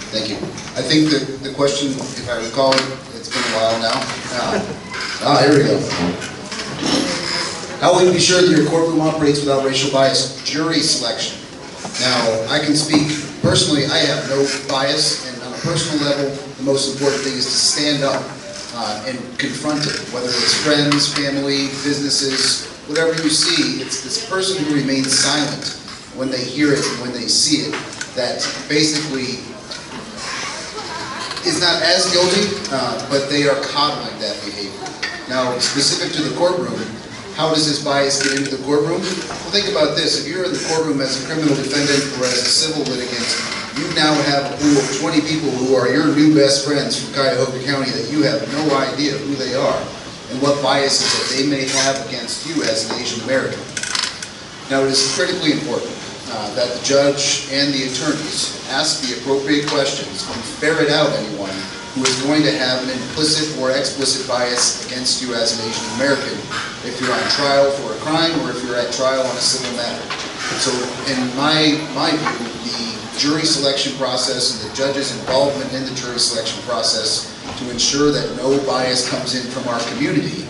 Thank you. I think the question, if I recall, it's been a while now. Here we go. How will you be sure that your courtroom operates without racial bias? Jury selection. Now, I can speak personally. I have no bias, and on a personal level, the most important thing is to stand up and confront it, whether it's friends, family, businesses, whatever you see. It's this person who remains silent when they hear it and when they see it that basically is not as guilty, but they are coddling that behavior. Now, specific to the courtroom, how does this bias get into the courtroom? Well, think about this. If you're in the courtroom as a criminal defendant or as a civil litigant, you now have a pool of 20 people who are your new best friends from Cuyahoga County that you have no idea who they are and what biases that they may have against you as an Asian American. Now, it is critically important that the judge and the attorneys ask the appropriate questions and ferret out anyone who is going to have an implicit or explicit bias against you as an Asian American if you're on trial for a crime or if you're at trial on a civil matter. So in my view, the jury selection process and the judge's involvement in the jury selection process to ensure that no bias comes in from our community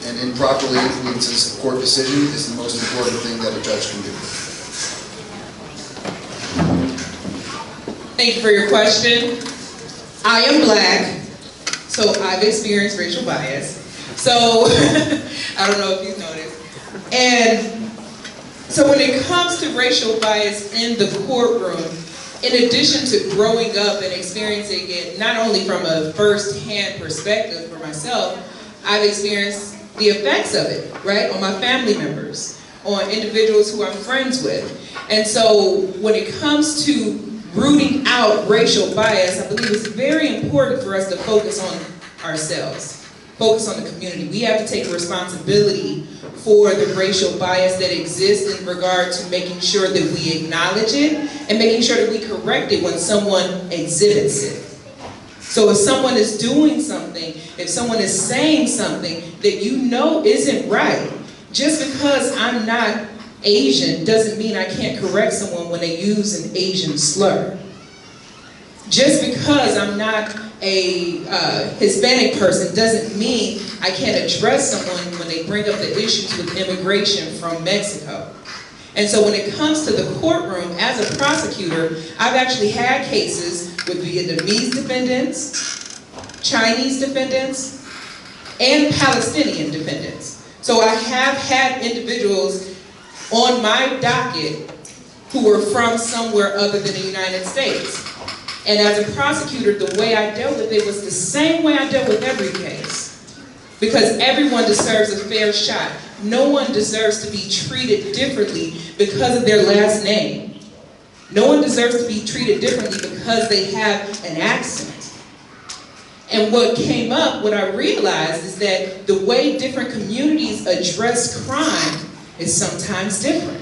and improperly influences the court decision is the most important thing that a judge can do. Thank you for your question. I am black, so I've experienced racial bias. So, I don't know if you've noticed. And so when it comes to racial bias in the courtroom, in addition to growing up and experiencing it not only from a first-hand perspective for myself, I've experienced the effects of it, right, on my family members, on individuals who I'm friends with. And so when it comes to rooting out racial bias, I believe it's very important for us to focus on ourselves, focus on the community. We have to take responsibility for the racial bias that exists in regard to making sure that we acknowledge it and making sure that we correct it when someone exhibits it. So if someone is doing something, if someone is saying something that you know isn't right, just because I'm not Asian doesn't mean I can't correct someone when they use an Asian slur. Just because I'm not a Hispanic person doesn't mean I can't address someone when they bring up the issues with immigration from Mexico. And so when it comes to the courtroom, as a prosecutor, I've actually had cases with Vietnamese defendants, Chinese defendants, and Palestinian defendants. So I have had individuals on my docket who were from somewhere other than the United States. And as a prosecutor, the way I dealt with it was the same way I dealt with every case. Because everyone deserves a fair shot. No one deserves to be treated differently because of their last name. No one deserves to be treated differently because they have an accent. And what came up, what I realized, is that the way different communities address crime is sometimes different.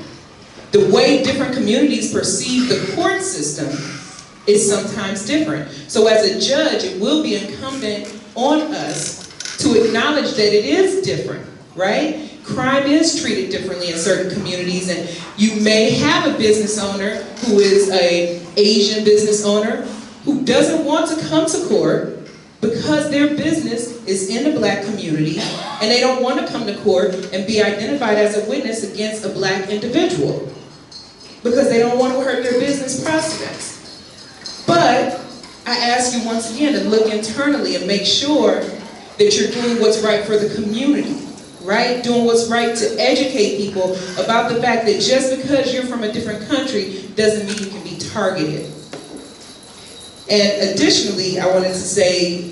The way different communities perceive the court system is sometimes different. So as a judge, it will be incumbent on us to acknowledge that it is different, right? Crime is treated differently in certain communities, and you may have a business owner who is an Asian business owner who doesn't want to come to court because their business is in the black community and they don't want to come to court and be identified as a witness against a black individual because they don't want to hurt their business prospects. But I ask you once again to look internally and make sure that you're doing what's right for the community, right? Doing what's right to educate people about the fact that just because you're from a different country doesn't mean you can be targeted. And additionally, I wanted to say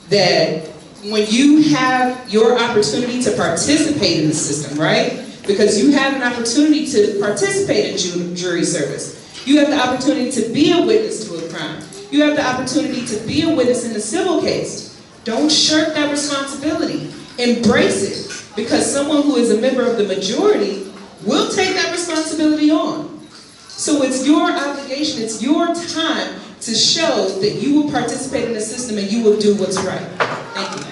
that when you have your opportunity to participate in the system, right? Because you have an opportunity to participate in jury service. You have the opportunity to be a witness to a crime. You have the opportunity to be a witness in a civil case. Don't shirk that responsibility. Embrace it. Because someone who is a member of the majority will take that responsibility on. So it's your obligation, it's your time to show that you will participate in the system and you will do what's right. Thank you.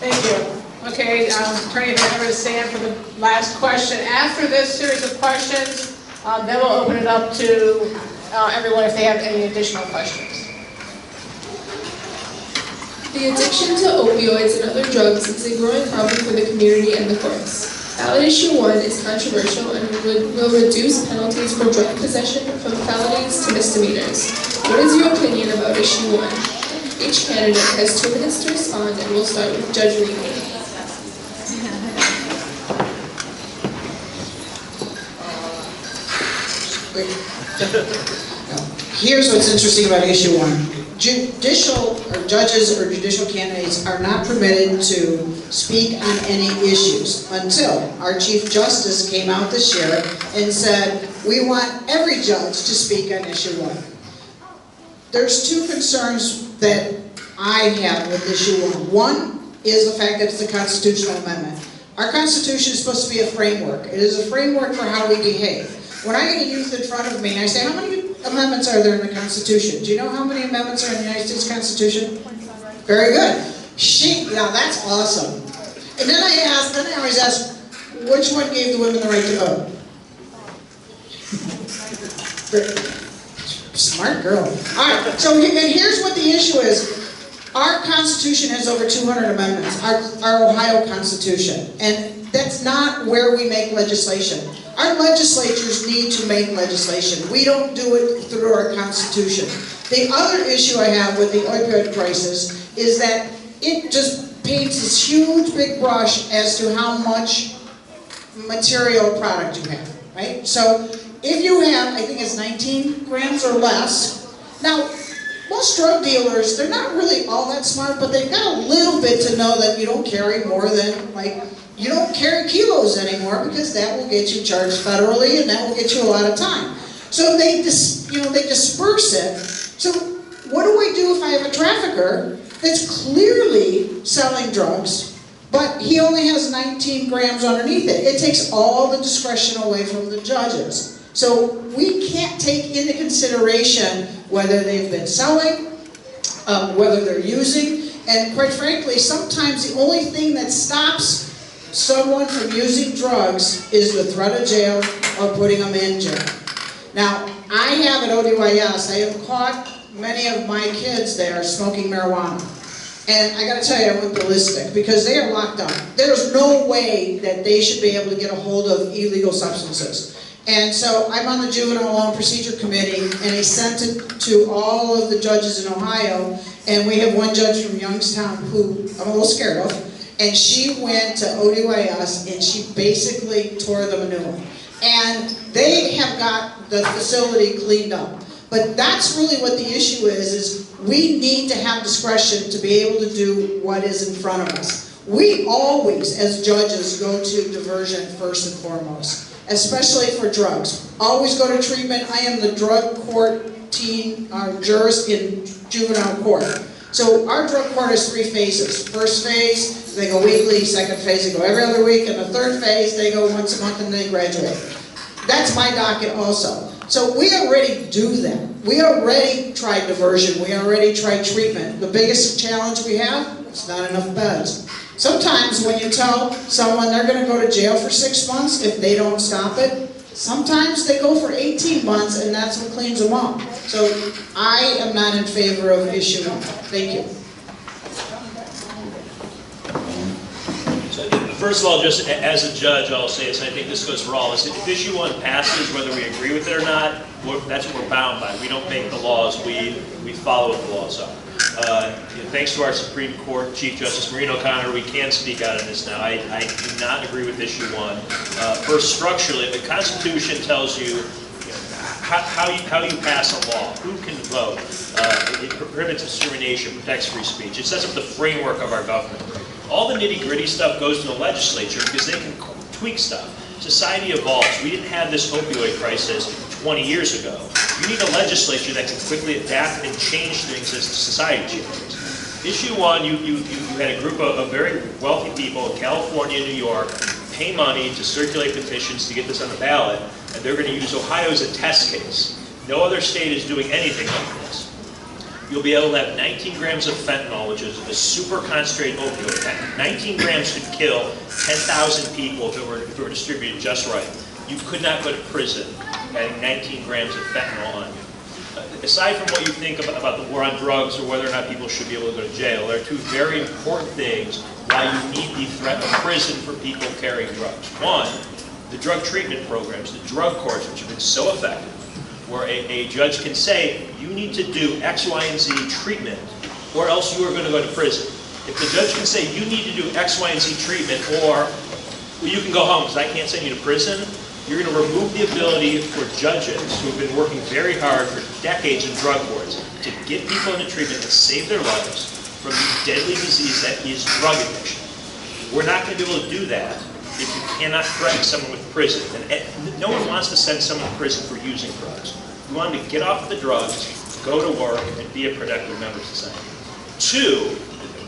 Thank you. Okay, Attorney Vannevar to stand for the last question. After this series of questions, then we'll open it up to everyone if they have any additional questions. The addiction to opioids and other drugs is a growing problem for the community and the courts. Ballot issue 1 is controversial and will reduce penalties for drug possession from felonies to misdemeanors. What is your opinion about issue 1? Each candidate has 2 minutes to respond, and we'll start with Judge Reed. Here's what's interesting about issue 1. Judicial or judges or judicial candidates are not permitted to speak on any issues until our Chief Justice came out this year and said, we want every judge to speak on issue 1. There's 2 concerns that I have with issue 1. One is the fact that it's a constitutional amendment. Our Constitution is supposed to be a framework. It is a framework for how we behave. When I get a youth in front of me, I say, how many amendments are there in the Constitution? Do you know how many amendments are in the United States Constitution? Very good. Now that's awesome. And then I always ask, which one gave the women the right to vote? Smart girl. All right, so and here's what the issue is. Our Constitution has over 200 amendments, our Ohio Constitution, and that's not where we make legislation. Our legislatures need to make legislation. We don't do it through our Constitution. The other issue I have with the opioid crisis is that it just paints this huge big brush as to how much material product you have, right? So if you have, I think it's 19 grams or less, now most drug dealers, they're not really all that smart, but they've got a little bit to know that you don't carry more than, like, you don't carry kilos anymore because that will get you charged federally and that will get you a lot of time. So they disperse it. So what do I do if I have a trafficker that's clearly selling drugs, but he only has 19 grams underneath it? It takes all the discretion away from the judges. So we can't take into consideration whether they've been selling, whether they're using, and quite frankly, sometimes the only thing that stops someone from using drugs is the threat of jail or putting them in jail. Now, I have at ODYS, I have caught many of my kids there smoking marijuana. And I gotta tell you, I went ballistic because they are locked up. There's no way that they should be able to get a hold of illegal substances. And so I'm on the Juvenile Law and Procedure Committee, and I sent it to all of the judges in Ohio, and we have one judge from Youngstown who I'm a little scared of, and she went to ODYS and she basically tore them a new one. And they have got the facility cleaned up. But that's really what the issue is we need to have discretion to be able to do what is in front of us. We always, as judges, go to diversion first and foremost, especially for drugs. Always go to treatment. I am the drug court jurist in juvenile court. So our drug court has 3 phases. First phase, they go weekly. Second phase, they go every other week. And the third phase, they go once a month and they graduate. That's my docket also. So we already do that. We already tried diversion. We already tried treatment. The biggest challenge we have is not enough beds. Sometimes when you tell someone they're going to go to jail for 6 months if they don't stop it, sometimes they go for 18 months and that's what cleans them up. So I am not in favor of issue 1. Thank you. So, first of all, just as a judge, I'll say this, and I think this goes for all of us. If issue 1 passes, whether we agree with it or not, that's what we're bound by. We don't make the laws, we follow what the laws are. Thanks to our Supreme Court Chief Justice Maureen O'Connor, we can speak out on this now. I do not agree with issue 1. First, structurally, the Constitution tells you, how you pass a law, who can vote. It prohibits discrimination, protects free speech. It sets up the framework of our government. All the nitty-gritty stuff goes to the legislature because they can tweak stuff. Society evolves. We didn't have this opioid crisis 20 years ago. You need a legislature that can quickly adapt and change things as society changes. Issue 1, you had a group of very wealthy people in California and New York pay money to circulate petitions to get this on the ballot, and they're going to use Ohio as a test case. No other state is doing anything like this. you'll be able to have 19 grams of fentanyl, which is a super concentrated opioid. That 19 grams could kill 10,000 people if it were distributed just right. You could not go to prison having 19 grams of fentanyl on you. Aside from what you think about the war on drugs or whether or not people should be able to go to jail, there are two very important things why you need the threat of prison for people carrying drugs. One, the drug treatment programs, the drug courts, which have been so effective, where a judge can say, you need to do X, Y, and Z treatment, or else you are going to go to prison. If the judge can say, you need to do X, Y, and Z treatment, or well, you can go home because I can't send you to prison, you're going to remove the ability for judges who have been working very hard for decades in drug courts to get people into treatment and save their lives from the deadly disease that is drug addiction. We're not going to be able to do that if you cannot threaten someone with prison. And no one wants to send someone to prison for using drugs. We want them to get off the drugs, go to work, and be a productive member of society. Two,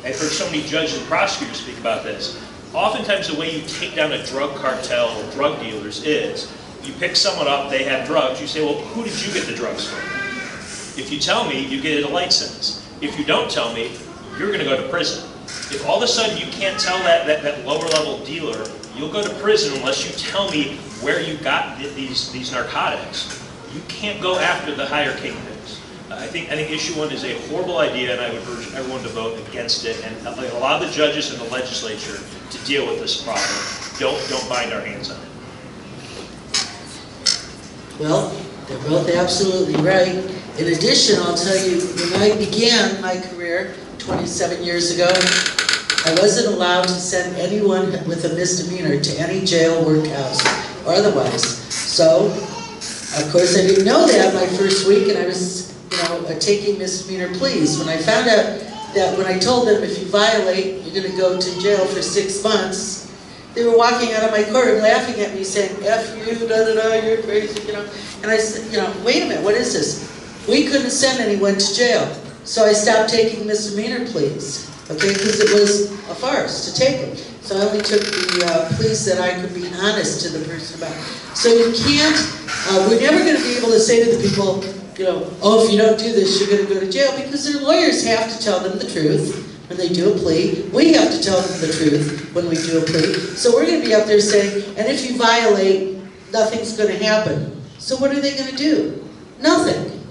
I've heard so many judges and prosecutors speak about this, oftentimes the way you take down a drug cartel or drug dealers is, you pick someone up, they have drugs, you say, well, who did you get the drugs from? If you tell me, you get a light sentence. If you don't tell me, you're going to go to prison. If all of a sudden you can't tell that lower level dealer, you'll go to prison unless you tell me where you got these narcotics. You can't go after the higher kingpins. I think issue one is a horrible idea, and I would urge everyone to vote against it. And allow the judges and the legislature to deal with this problem. Don't bind our hands on it. Well, they're both absolutely right. In addition, I'll tell you, when I began my career 27 years ago, I wasn't allowed to send anyone with a misdemeanor to any jail, workhouse, or otherwise. So, of course, I didn't know that my first week, and I was, taking misdemeanor pleas. When I found out that when I told them, if you violate, you're going to go to jail for 6 months, they were walking out of my courtroom laughing at me, saying, F you, da-da-da, you're crazy, And I said, wait a minute, what is this? We couldn't send anyone to jail. So I stopped taking misdemeanor pleas, okay, because it was a farce to take them. So I only took the pleas that I could be honest to the person about. So you can't, we're never going to be able to say to the people, oh, if you don't do this, you're going to go to jail, because their lawyers have to tell them the truth when they do a plea. We have to tell them the truth when we do a plea. So we're going to be up there saying, and if you violate, nothing's going to happen. So what are they going to do? Nothing.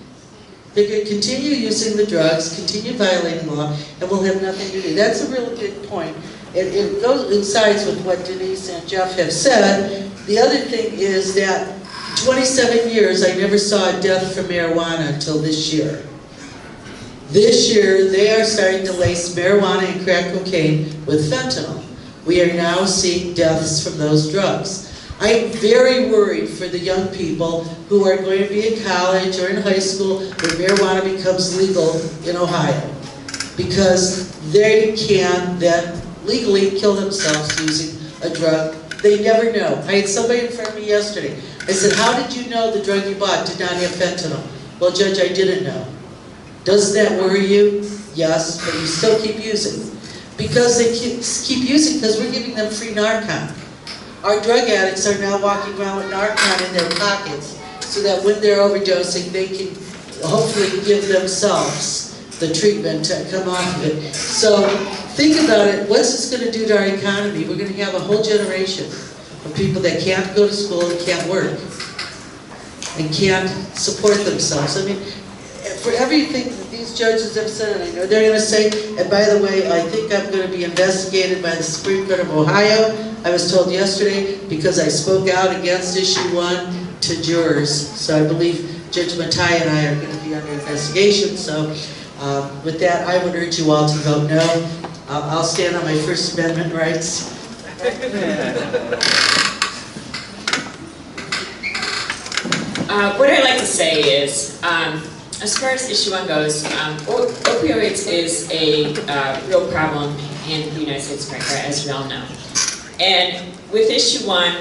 They're going to continue using the drugs, continue violating law, and we'll have nothing to do. That's a really good point. It coincides with what Denise and Jeff have said. The other thing is that 27 years, I never saw a death from marijuana until this year. This year, they are starting to lace marijuana and crack cocaine with fentanyl. We are now seeing deaths from those drugs. I'm very worried for the young people who are going to be in college or in high school when marijuana becomes legal in Ohio, because they can then legally kill themselves using a drug. They never know. I had somebody in front of me yesterday. I said, how did you know the drug you bought did not have fentanyl? Well, Judge, I didn't know. Doesn't that worry you? Yes, but you still keep using. Because they keep using, because we're giving them free Narcan. Our drug addicts are now walking around with Narcan in their pockets so that when they're overdosing, they can hopefully give themselves the treatment to come off of it. So think about it. What's this going to do to our economy? We're going to have a whole generation of people that can't go to school and can't work and can't support themselves. I mean, for everything that these judges have said, and I know they're going to say, and by the way, I think I'm going to be investigated by the Supreme Court of Ohio. I was told yesterday because I spoke out against issue 1 to jurors. So I believe Judge Matai and I are going to be under investigation. So with that, I would urge you all to vote no. I'll stand on my First Amendment rights. What I'd like to say is, as far as issue 1 goes, opioids is a real problem in the United States of America, as we all know. And with issue 1,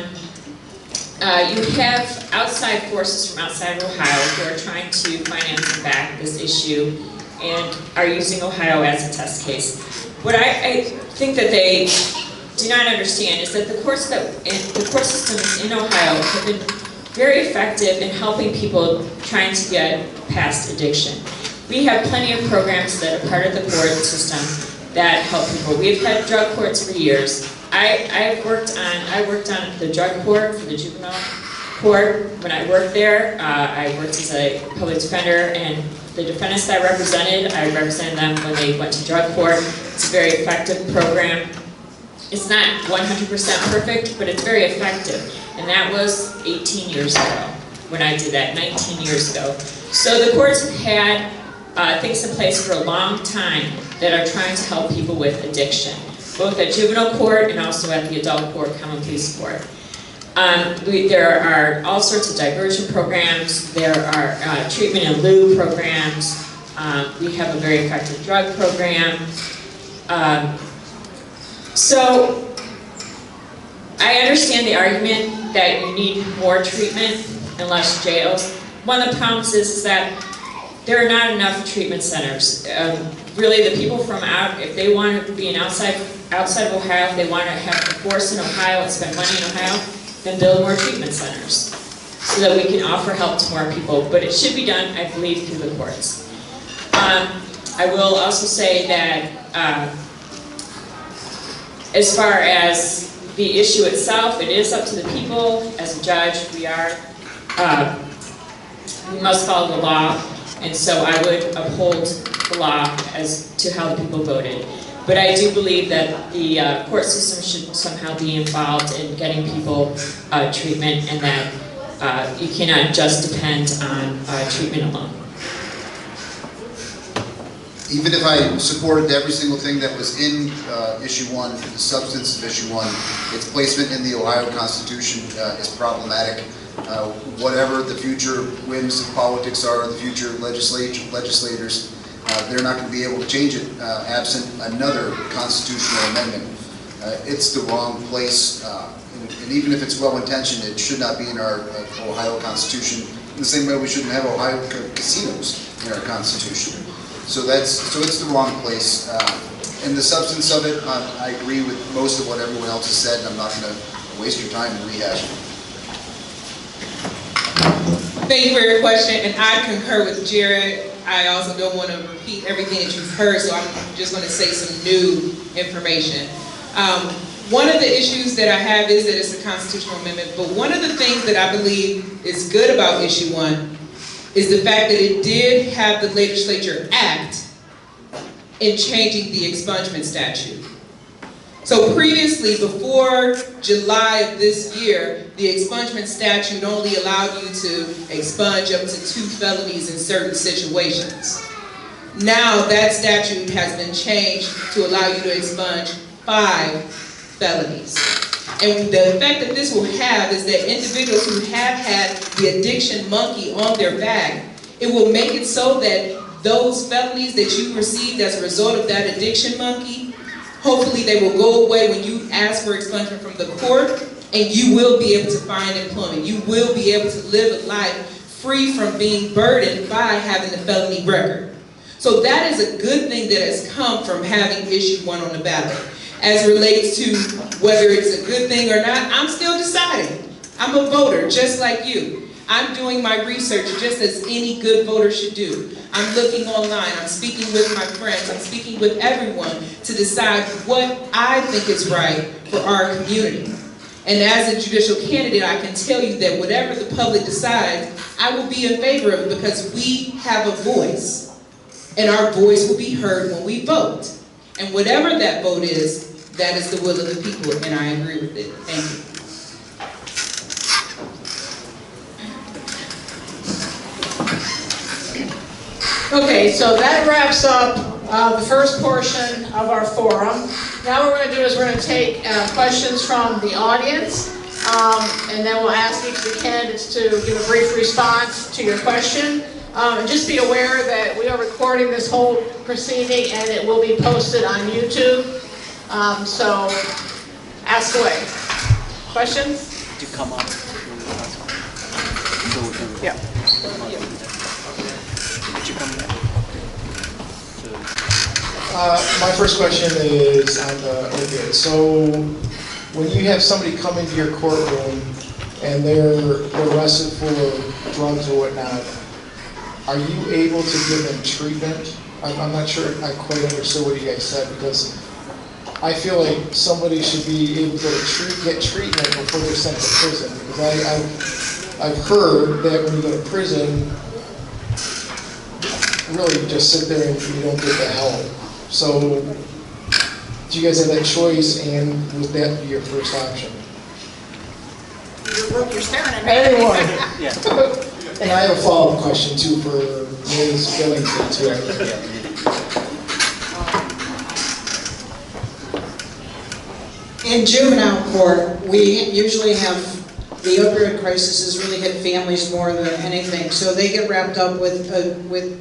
you have outside forces from outside Ohio who are trying to finance and back this issue and are using Ohio as a test case. What I think that they do not understand is that the court systems in Ohio have been very effective in helping people trying to get past addiction. We have plenty of programs that are part of the court system that help people. We've had drug courts for years. I worked on the drug court for the juvenile court. When I worked there, I worked as a public defender, and the defendants that I represented them when they went to drug court. It's a very effective program. It's not 100% perfect, but it's very effective. And that was 18 years ago when I did that, 19 years ago. So the courts have had things in place for a long time that are trying to help people with addiction, both at juvenile court and also at the adult court, common pleas court. There are all sorts of diversion programs. There are treatment in lieu programs. We have a very effective drug program. So I understand the argument that you need more treatment and less jails. One of the problems is that there are not enough treatment centers. Really, the people from out, if they want to be outside of Ohio, if they want to have a force in Ohio and spend money in Ohio, then build more treatment centers so that we can offer help to more people. But it should be done, I believe, through the courts. I will also say that as far as the issue itself, it is up to the people. As a judge, we must follow the law, and so I would uphold the law as to how the people voted. But I do believe that the court system should somehow be involved in getting people treatment, and that you cannot just depend on treatment alone. Even if I supported every single thing that was in issue 1, the substance of issue 1, its placement in the Ohio Constitution is problematic. Whatever the future whims of politics are, the future legislators, they're not going to be able to change it absent another constitutional amendment. It's the wrong place, and even if it's well-intentioned, it should not be in our Ohio Constitution. In the same way we shouldn't have Ohio casinos in our Constitution. So it's the wrong place. And the substance of it, I agree with most of what everyone else has said, and I'm not going to waste your time and rehash it. Thank you for your question, and I concur with Jared. I also don't want to repeat everything that you've heard, so I'm just going to say some new information. One of the issues that I have is that it's a constitutional amendment, but one of the things that I believe is good about issue 1 is the fact that it did have the legislature act in changing the expungement statute. So previously, before July of this year, the expungement statute only allowed you to expunge up to 2 felonies in certain situations. Now that statute has been changed to allow you to expunge 5 felonies. And the effect that this will have is that individuals who have had the addiction monkey on their back, it will make it so that those felonies that you received as a result of that addiction monkey, hopefully they will go away when you ask for expungement from the court, and you will be able to find employment. You will be able to live a life free from being burdened by having a felony record. So that is a good thing that has come from having issue 1 on the ballot. As relates to whether it's a good thing or not, I'm still deciding. I'm a voter, just like you. I'm doing my research just as any good voter should do. I'm looking online, I'm speaking with my friends, I'm speaking with everyone to decide what I think is right for our community. And as a judicial candidate, I can tell you that whatever the public decides, I will be in favor of it because we have a voice. And our voice will be heard when we vote. And whatever that vote is, that is the will of the people, and I agree with it. Thank you. Okay, so that wraps up the first portion of our forum. Now what we're going to do is we're going to take questions from the audience, and then we'll ask each of the candidates to give a brief response to your question. And just be aware that we are recording this whole proceeding and it will be posted on YouTube. So ask away. Questions? To come up. Yeah. My first question is on the opioids. So when you have somebody come into your courtroom and they're arrested for drugs or whatnot, are you able to give them treatment? I'm not sure I quite understood what you guys said, because I feel like somebody should be able to get treatment before they're sent to prison. Because I've heard that when you go to prison, really you just sit there and you don't get the help. So do you guys have that choice, and would that be your first option? You're staring at me. Anyone? And I have a follow-up question too for Ms. Billington too. In juvenile court, we usually have, the opioid crisis has really hit families more than anything. So they get wrapped up with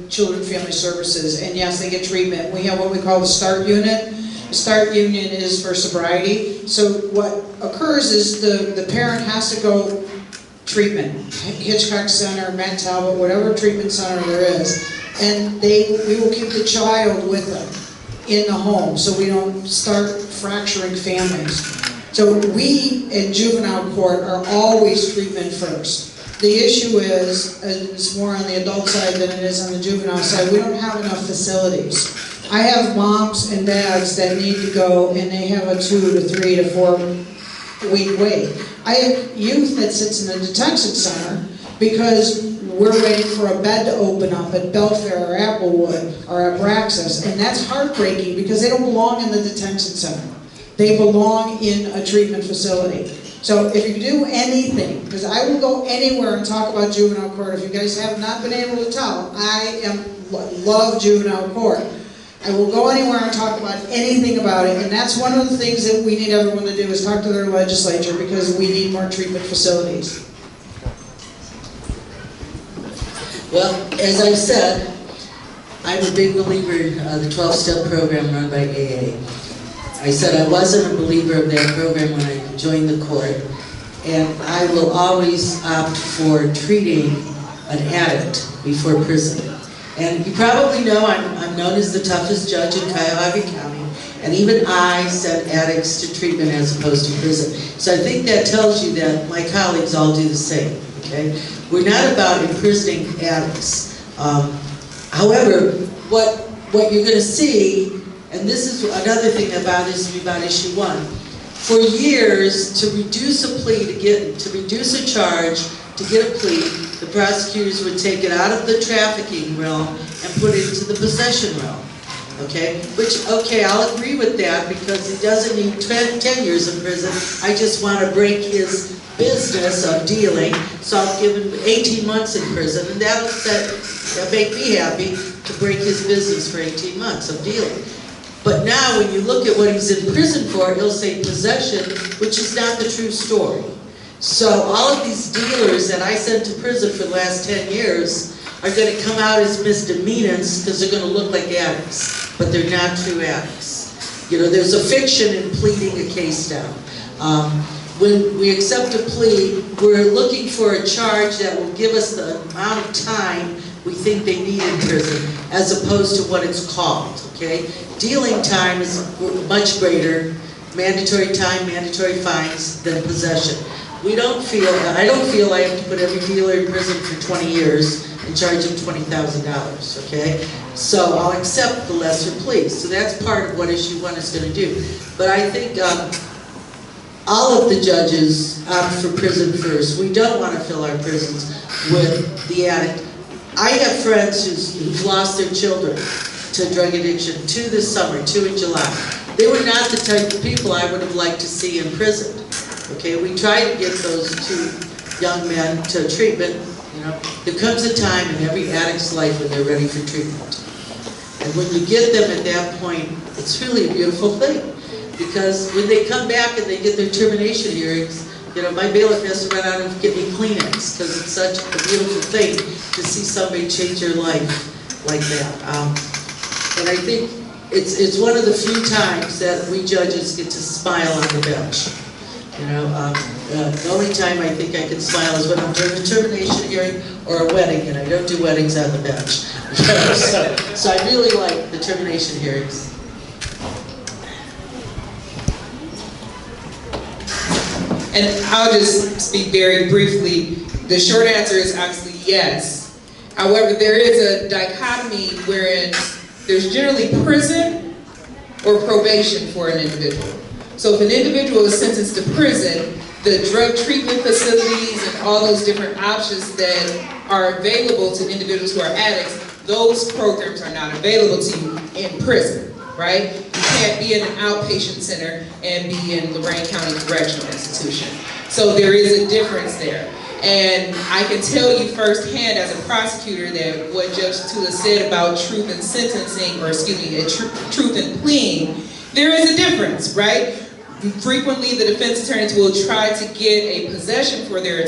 Children and Family Services, and yes, they get treatment. We have what we call the START unit. The START unit is for sobriety. So what occurs is the parent has to go treatment, Hitchcock Center, Matt Talbot, whatever treatment center there is, and we will keep the child with them in the home, so we don't start fracturing families. So we in juvenile court are always treatment first. The issue is, it's more on the adult side than it is on the juvenile side, we don't have enough facilities. I have moms and dads that need to go, and they have a 2 to 3 to 4 week wait. I have youth that sits in a detention center because we're waiting for a bed to open up at Belfair or Applewood or at Braxis, and that's heartbreaking because they don't belong in the detention center. They belong in a treatment facility. So if you do anything, because I will go anywhere and talk about juvenile court. If you guys have not been able to tell, I love juvenile court. I will go anywhere and talk about anything about it, and that's one of the things that we need everyone to do is talk to their legislature, because we need more treatment facilities. Well, as I've said, I'm a big believer in the 12-step program run by AA. I said I wasn't a believer of that program when I joined the court, and I will always opt for treating an addict before prison. And you probably know I'm known as the toughest judge in Cuyahoga County, and even I send addicts to treatment as opposed to prison. So I think that tells you that my colleagues all do the same, okay? We're not about imprisoning addicts. However, what you're going to see, and this is another thing that bothers me about issue 1, for years, to reduce a plea, to reduce a charge, to get a plea, the prosecutors would take it out of the trafficking realm and put it into the possession realm. Okay? Which, okay, I'll agree with that, because he doesn't need 10 years in prison. I just want to break his business of dealing, so I'll give him 18 months in prison, and that'll make me happy to break his business for 18 months of dealing. But now when you look at what he's in prison for, he'll say possession, which is not the true story. So all of these dealers that I sent to prison for the last 10 years are going to come out as misdemeanors because they're going to look like addicts, but they're not true addicts. You know, there's a fiction in pleading a case down. When we accept a plea, we're looking for a charge that will give us the amount of time we think they need in prison, as opposed to what it's called, okay? Dealing time is much greater, mandatory time, mandatory fines, than possession. I don't feel I have to put every dealer in prison for 20 years and charge them $20,000, okay? So I'll accept the lesser plea. So that's part of what issue 1 is going to do. But I think all of the judges opt for prison first. We don't want to fill our prisons with the addict. I have friends who've lost their children to drug addiction, 2 this summer, 2 in July. They were not the type of people I would have liked to see in prison. Okay, we try to get those 2 young men to treatment. You know, there comes a time in every addict's life when they're ready for treatment. And when you get them at that point, it's really a beautiful thing. Because when they come back and they get their termination hearings, you know, my bailiff has to run out and get me Kleenex, because it's such a beautiful thing to see somebody change their life like that. And I think it's one of the few times that we judges get to smile on the bench. You know, the only time I think I can smile is when I'm doing a termination hearing or a wedding, and I don't do weddings on the bench. So I really like the termination hearings. And I'll just speak very briefly. The short answer is obviously yes. However, there is a dichotomy wherein there's generally prison or probation for an individual. So if an individual is sentenced to prison, the drug treatment facilities and all those different options that are available to individuals who are addicts, those programs are not available to you in prison, right? You can't be in an outpatient center and be in Lorain County Correctional Institution. So there is a difference there. And I can tell you firsthand as a prosecutor that what Judge Tula said about truth in sentencing, or excuse me, truth in pleading, there is a difference, right? Frequently the defense attorneys will try to get a possession for their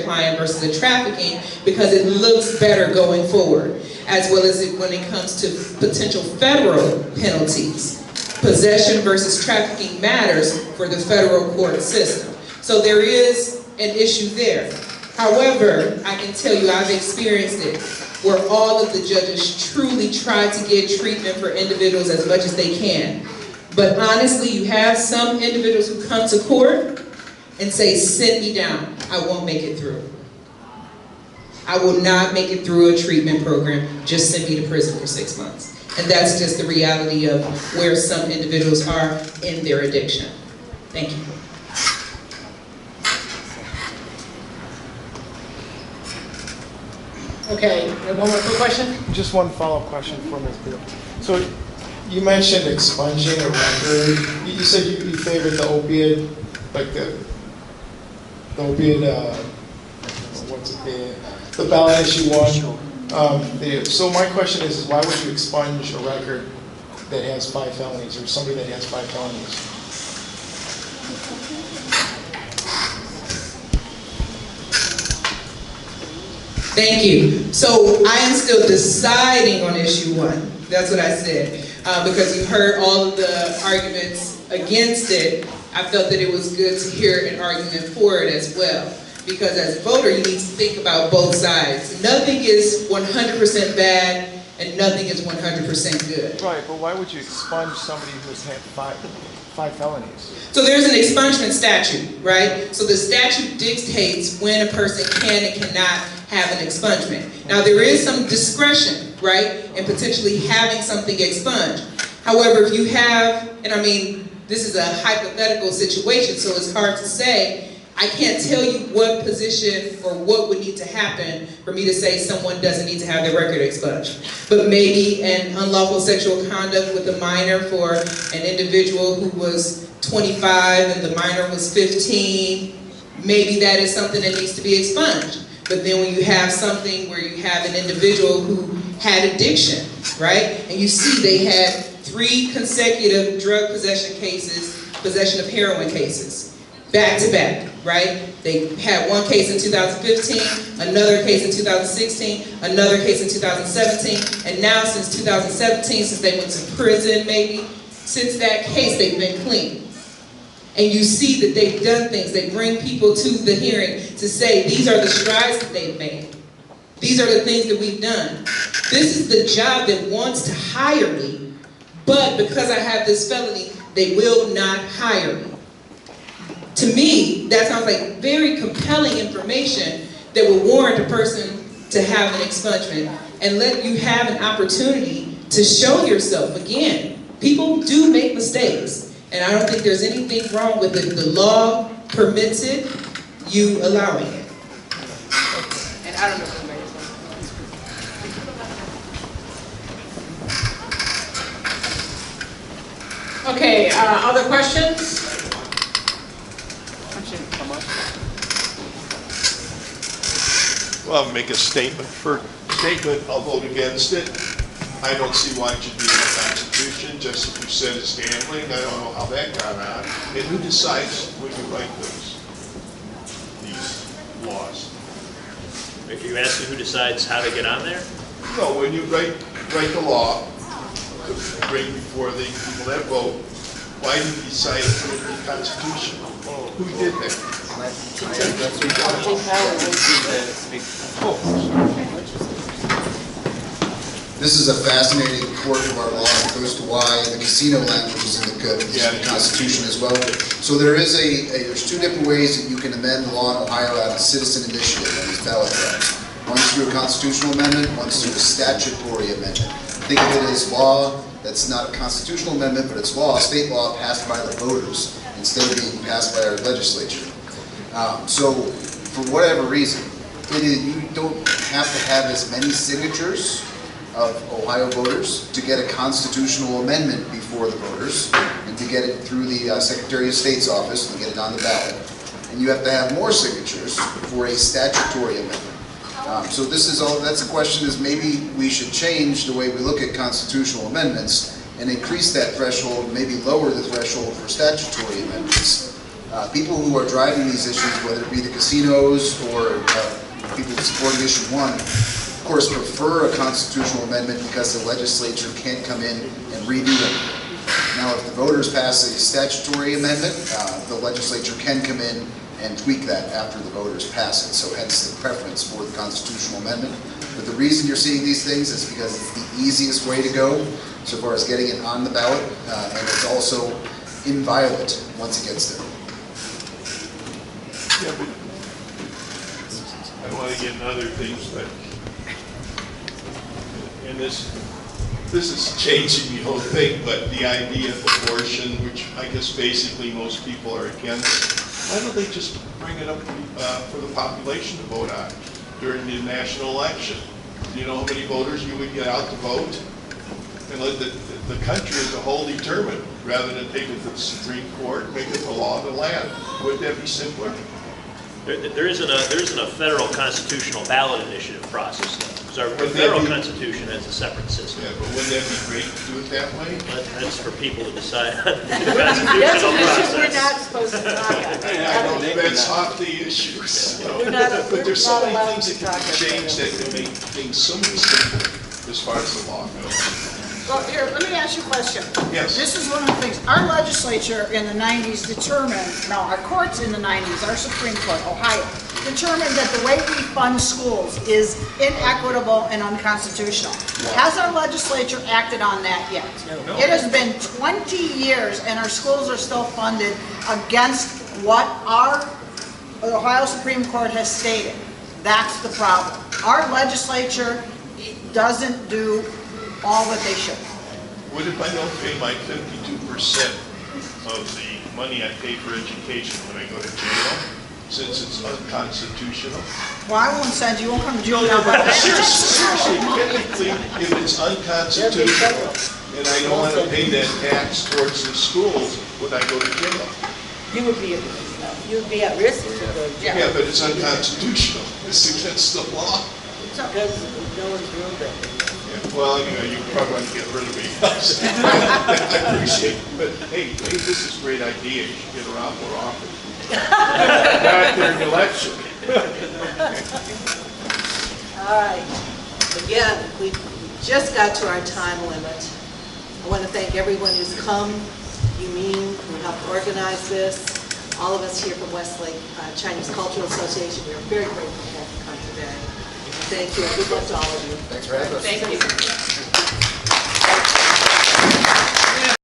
client versus a trafficking because it looks better going forward, as well as when it comes to potential federal penalties. Possession versus trafficking matters for the federal court system. So there is an issue there. However, I can tell you I've experienced it where all of the judges truly try to get treatment for individuals as much as they can. But honestly, you have some individuals who come to court and say, sit me down, I won't make it through. I will not make it through a treatment program, just send me to prison for 6 months. And that's just the reality of where some individuals are in their addiction. Thank you. Okay, we have one more quick question? Just one follow-up question for Ms. Beal. So you mentioned expunging a record. You said you favored the opiate, like the opiate, the ballot issue one. So my question is why would you expunge a record that has 5 felonies, or somebody that has 5 felonies? Thank you. So I am still deciding on issue 1. That's what I said. Because you heard all of the arguments against it, I felt that it was good to hear an argument for it as well. Because as a voter, you need to think about both sides. Nothing is 100% bad, and nothing is 100% good. Right, but why would you expunge somebody who has had 5 felonies? So there's an expungement statute, right? So the statute dictates when a person can and cannot have an expungement. Now there is some discretion, right, in potentially having something expunged. However, if you have, and I mean, this is a hypothetical situation, so it's hard to say. I can't tell you what position or what would need to happen for me to say someone doesn't need to have their record expunged. But maybe an unlawful sexual conduct with a minor for an individual who was 25 and the minor was 15, maybe that is something that needs to be expunged. But then when you have something where you have an individual who had addiction, right? And you see they had 3 consecutive drug possession cases, possession of heroin cases, back to back, right? They had one case in 2015, another case in 2016, another case in 2017, and now since 2017, since they went to prison maybe, since that case they've been clean. And you see that they've done things. They bring people to the hearing to say, these are the strides that they've made. These are the things that we've done. This is the job that wants to hire me, but because I have this felony, they will not hire me. To me, that sounds like very compelling information that will warrant a person to have an expungement and let you have an opportunity to show yourself. Again, people do make mistakes. And I don't think there's anything wrong with it. The law permits it, you allowing it. And I don't know if anybody's Okay, other questions? Well, I'll make a statement. I'll vote against it. I don't see why it should be in the Constitution, just as you said, it's gambling. I don't know how that got on. And who decides when you write these laws? If you ask me who decides how to get on there? No, when you write the law to bring before the people that vote, why do you decide it in the Constitution? Who did that? This is a fascinating portion of our law that goes to why the casino language is in the Constitution as well. So there's 2 different ways that you can amend the law in Ohio out of citizen initiative and these ballot drives. One's through a constitutional amendment, one's through a statutory amendment. Think of it as law that's not a constitutional amendment, but it's law, state law passed by the voters instead of being passed by our legislature. So, for whatever reason, you don't have to have as many signatures of Ohio voters to get a constitutional amendment before the voters and to get it through the Secretary of State's office and get it on the ballot. And you have to have more signatures for a statutory amendment. So this is all, that's a question, is maybe we should change the way we look at constitutional amendments and increase that threshold, maybe lower the threshold for statutory amendments. People who are driving these issues, whether it be the casinos or people supporting issue 1, of course prefer a constitutional amendment because the legislature can't come in and redo them. Now if the voters pass a statutory amendment, the legislature can come in and tweak that after the voters pass it, so hence the preference for the constitutional amendment. But the reason you're seeing these things is because it's the easiest way to go so far as getting it on the ballot, and it's also inviolate once it gets there. Yeah, but I don't want to get into other things, but and this is changing the whole thing, but the idea of abortion, which I guess basically most people are against, why don't they just bring it up for the population to vote on during the national election? Do you know how many voters you would get out to vote? And let the country as a whole determine, rather than take it to the Supreme Court, make it the law of the land. Wouldn't that be simpler? There isn't a federal constitutional ballot initiative process, though. Because our federal constitution has a separate system. Yeah, but wouldn't that be great to do it that way? That's for people to decide the constitutional process. We're not supposed to talk about. I know, that's off the issues. But there's so many things that can be changed that can make things so much simpler as far as the law goes. Well, here, let me ask you a question. Yes. This is one of the things, our legislature in the 90s determined, no, our courts in the 90s, our Supreme Court, Ohio, determined that the way we fund schools is inequitable and unconstitutional. Has our legislature acted on that yet? No. It has been 20 years and our schools are still funded against what our Ohio Supreme Court has stated. That's the problem. Our legislature doesn't do all that they should. What if I don't pay my 52% of the money I pay for education when I go to jail, since it's unconstitutional? Well, I won't send you, won't come to jail now, but Seriously, technically, if it's unconstitutional, and I don't want to pay that tax towards the schools, would I go to jail? You would be at risk to go to jail. Yeah, but it's unconstitutional. It's against the law. Because no one's ruled that. Well, you probably want to get rid of me. I appreciate it. But hey, this is a great idea. You should get around more often. Not during the election. All right. Again, we just got to our time limit. I want to thank everyone who's come. You mean who helped organize this. All of us here from Westlake Chinese Cultural Association, we are very grateful to have you come today. Thank you. Good luck to all of you. Thanks for having us. thank you.